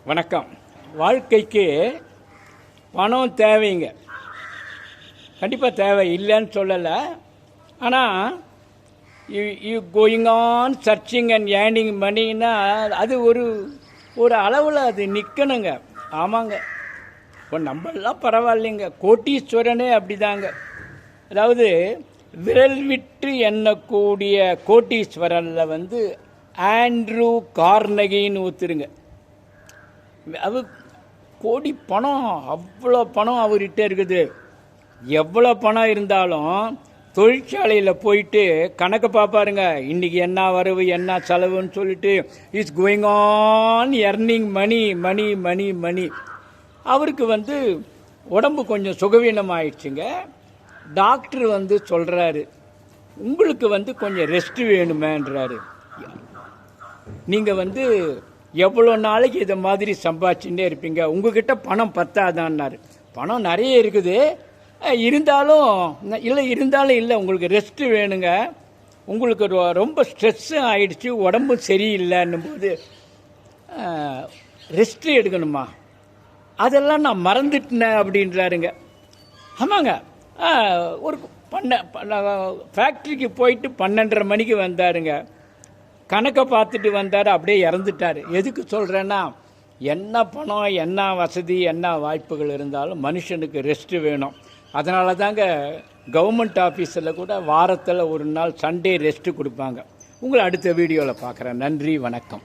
வணக்கம். வாழ்க்கைக்கு பணம் தேவைங்க, கண்டிப்பாக தேவை, இல்லைன்னு சொல்லலை. ஆனால் you going on searching and earning மணின்னா அது ஒரு அளவில் அது நிற்கணுங்க. ஆமாங்க, இப்போ நம்மளாம் பரவாயில்லைங்க, கோட்டீஸ்வரனே அப்படிதாங்க. அதாவது விரல் விட்டு எண்ணக்கூடிய கோட்டீஸ்வரனில் ஆண்ட்ரூ கார்னகின்னு ஒத்துருங்க. அவர் கோடி பணம், அவ்வளோ பணம் அவர்கிட்ட இருக்குது. எவ்வளோ பணம் இருந்தாலும் தொழிற்சாலையில் போயிட்டு கணக்கு பார்ப்பாருங்க. இன்றைக்கி என்ன வரவு என்ன செலவுன்னு சொல்லிட்டு இட்ஸ் கோயிங் ஆன் எர்னிங் மணி மணி மணி மணி. அவருக்கு உடம்பு கொஞ்சம் சுகவீனம் ஆயிடுச்சுங்க. டாக்டர் சொல்கிறாரு, உங்களுக்கு கொஞ்சம் ரெஸ்ட் வேணுமேன்றாரு. நீங்கள் எவ்வளோ நாளைக்கு இதை மாதிரி சம்பாதிச்சுட்டே இருப்பீங்க, உங்ககிட்ட பணம் பத்தாதான்னாரு. பணம் நிறைய இருக்குது, இருந்தாலும் இல்லை, உங்களுக்கு ரெஸ்ட்டு வேணுங்க, உங்களுக்கு ரொம்ப ஸ்ட்ரெஸ்ஸும் ஆகிடுச்சு, உடம்பும் சரியில்லைன்னும் போது ரெஸ்ட்டு எடுக்கணுமா, அதெல்லாம் நான் மறந்துட்டேன் அப்படின்றாருங்க. ஆமாங்க, ஒரு ஃபேக்ட்ரிக்கு போயிட்டு 12:30 மணிக்கு வந்தாருங்க. கணக்கை பார்த்துட்டு வந்தார், அப்படியே இறந்துட்டார். எதுக்கு சொல்கிறேன்னா, என்ன பணம் என்ன வசதி என்ன வாய்ப்புகள் இருந்தாலும் மனுஷனுக்கு ரெஸ்ட்டு வேணும். அதனால தாங்க கவர்மெண்ட் ஆஃபீஸில் கூட வாரத்தில் ஒரு நாள் சண்டே ரெஸ்ட்டு கொடுப்பாங்க. உங்களை அடுத்த வீடியோவில் பார்க்குறேன். நன்றி, வணக்கம்.